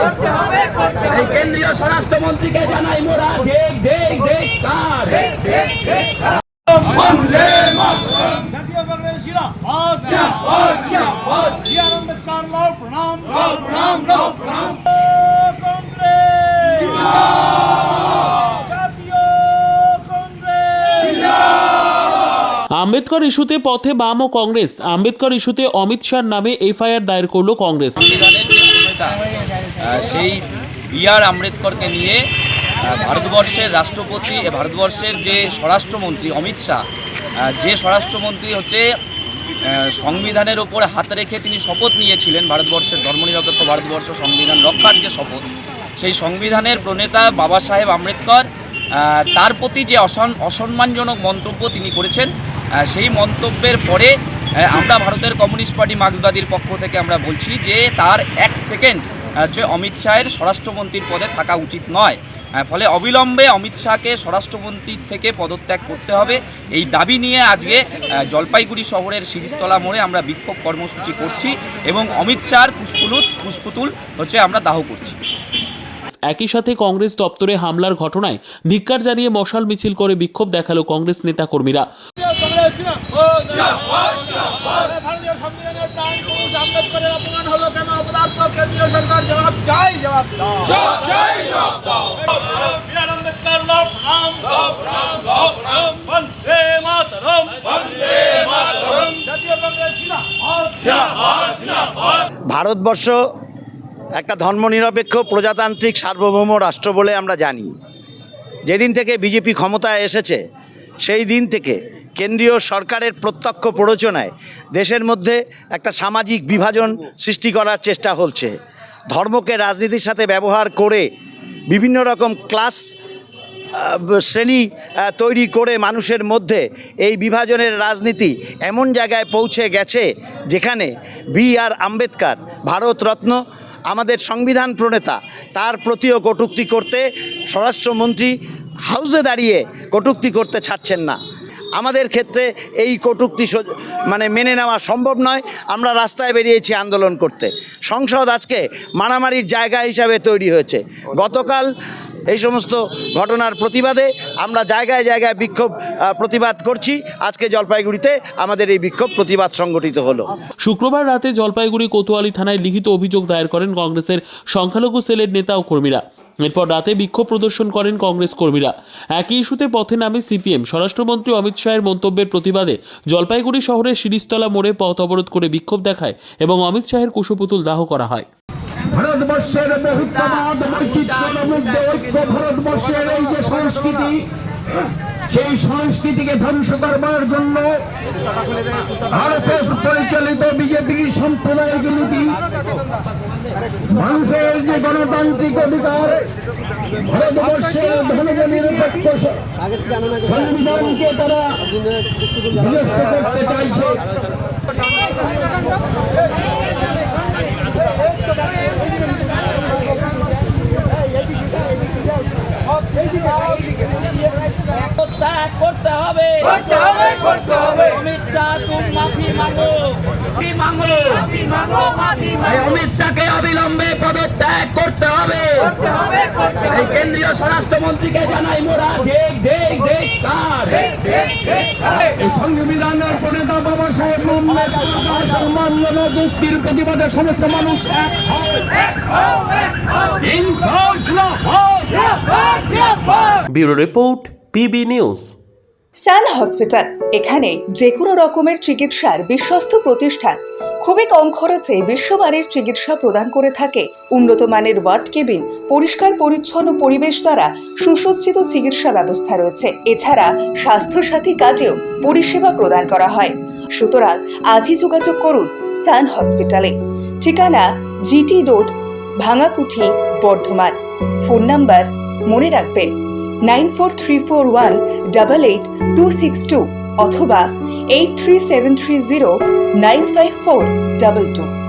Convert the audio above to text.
এই কেন্দ্রীয় স্বরাষ্ট্রমন্ত্রীকে জানাই মোরা ধিক্কার। বন্দে মাতরম। জাতীয় কংগ্রেস জিন্দাবাদ। জিন্দাবাদ জিন্দাবাদ। বিআর আম্বেদকর লাল প্রণাম। লাল প্রণাম লাল প্রণাম। কংগ্রেস জিন্দাবাদ। জাতীয় কংগ্রেস জিন্দাবাদ। আম্বেদকর ইস্যুতে পথে বাম ও কংগ্রেস। আম্বেদকর ইস্যুতে অমিত শাহর নামে এফআইআর দায়ের করল কংগ্রেস। সেই বিআর আম্বেদকরকে নিয়ে ভারতবর্ষের রাষ্ট্রপতি, ভারতবর্ষের যে স্বরাষ্ট্রমন্ত্রী অমিত শাহ, যে স্বরাষ্ট্রমন্ত্রী হচ্ছে সংবিধানের ওপর হাত রেখে তিনি শপথ নিয়েছিলেন, ভারতবর্ষের ধর্মনিরপেক্ষ ভারতবর্ষ সংবিধান রক্ষার যে শপথ, সেই সংবিধানের প্রণেতা বাবা সাহেব আম্বেদকর তার প্রতি যে অসম্মানজনক মন্তব্য তিনি করেছেন, সেই মন্তব্যের পরে আমরা ভারতের কমিউনিস্ট পার্টি মার্ক্সবাদীর পক্ষ থেকে আমরা বলছি যে তার এক সেকেন্ড যে অমিত শাহের স্বরাষ্ট্রমন্ত্রীর পদে থাকা উচিত নয়। ফলে অবিলম্বে অমিত শাহকে স্বরাষ্ট্রমন্ত্রীর থেকে পদত্যাগ করতে হবে, এই দাবি নিয়ে আজকে জলপাইগুড়ি শহরের শিরিষতলা মোড়ে আমরা বিক্ষোভ কর্মসূচি করছি এবং অমিত শাহর পুষ্পতুল হচ্ছে আমরা দাহ করছি। একই সাথে কংগ্রেস দপ্তরে হামলার ঘটনায় ধিক্কার জানিয়ে মশাল মিছিল করে বিক্ষোভ দেখালো কংগ্রেস নেতাকর্মীরা। ভারতবর্ষ একটা ধর্মনিরপেক্ষ প্রজাতান্ত্রিক সার্বভৌম রাষ্ট্র বলে আমরা জানি। যেদিন থেকে বিজেপি ক্ষমতায় এসেছে সেই দিন থেকে কেন্দ্রীয় সরকারের প্রত্যক্ষ প্ররোচনায় দেশের মধ্যে একটা সামাজিক বিভাজন সৃষ্টি করার চেষ্টা হচ্ছে। ধর্মকে রাজনীতির সাথে ব্যবহার করে বিভিন্ন রকম ক্লাস শ্রেণী তৈরি করে মানুষের মধ্যে এই বিভাজনের রাজনীতি এমন জায়গায় পৌঁছে গেছে যেখানে বিআর আম্বেদকর, ভারতরত্ন, আমাদের সংবিধান প্রণেতা, তার প্রতিও কটূক্তি করতে স্বরাষ্ট্রমন্ত্রী হাউসে দাঁড়িয়ে কটূক্তি করতে ছাড়ছেন না। আমাদের ক্ষেত্রে এই কটূক্তি মেনে নেওয়া সম্ভব নয়। আমরা রাস্তায় বেরিয়েছি আন্দোলন করতে। সংসদ আজকে মারামারির জায়গা হিসাবে তৈরি হয়েছে। গতকাল এই সমস্ত ঘটনার প্রতিবাদে আমরা জায়গায় জায়গায় বিক্ষোভ প্রতিবাদ করছি। আজকে জলপাইগুড়িতে আমাদের এই বিক্ষোভ প্রতিবাদ সংগঠিত হলো। শুক্রবার রাতে জলপাইগুড়ি কোতোয়ালি থানায় লিখিত অভিযোগ দায়ের করেন কংগ্রেসের সংখ্যালঘু সেলের নেতা ও কর্মীরা। এরপর রাতে বিক্ষোভ প্রদর্শন করেন কংগ্রেস কর্মীরা। একই ইস্যুতে পথে নামে সিপিএম। স্বরাষ্ট্রমন্ত্রী অমিত শাহের মন্তব্যের প্রতিবাদে জলপাইগুড়ি শহরের শিরিষতলা মোড়ে পথ অবরোধ করে বিক্ষোভ দেখায় এবং অমিত শাহের কুশপুতুল দাহ করা হয়। ভারতবর্ষের বহুত্ববাদ, বৈচিত্র্যের মধ্যে ঐক্য, ভারতবর্ষের এই যে সংস্কৃতি, সেই সংস্কৃতিকে ধ্বংস করবার জন্য আরএসএস পরিচালিত বিজেপি সাম্প্রদায়িক নীতি, মানুষের যে গণতান্ত্রিক অধিকার, ভারতবর্ষের ধর্মনিরপেক্ষ সংবিধানকে তারা বিনষ্ট করতে চাইছে। করতে হবে অমিত শাহ, তুমি মাফি মাঙ্গো, অমিত শাহকে অবিলম্বে পদত্যাগ করতে হবে। এই কেন্দ্রীয় স্বরাষ্ট্রমন্ত্রীকে জানাই মোরা ধিক্কার। এই সংবিধানের প্রণেতা বাবা সাহেব আম্বেদকর সম্মানজনক যুক্তির প্রতিবাদে সমস্ত মানুষ এক হও। Bureau report, PB News. Sun Hospital, এখানে যে কোনো রকমের চিকিৎসার বিশ্বস্ত প্রতিষ্ঠান। খুবই কম খরচে বিশ্বমানের চিকিৎসা প্রদান করে থাকে। উন্নত মানের ওয়ার্ড কেবিন, পরিষ্কার পরিচ্ছন্ন পরিবেশ দ্বারা সুসজ্জিত চিকিৎসা ব্যবস্থা রয়েছে। এছাড়া স্বাস্থ্যসাথী কাজেও পরিষেবা প্রদান করা হয়। সুতরাং আজই যোগাযোগ করুন সান হসপিটালে। ঠিকানা GT road, Bhangakuthi, Bardhaman. Phone number মনে রাখবেন 9434188262 অথবা 83730954222।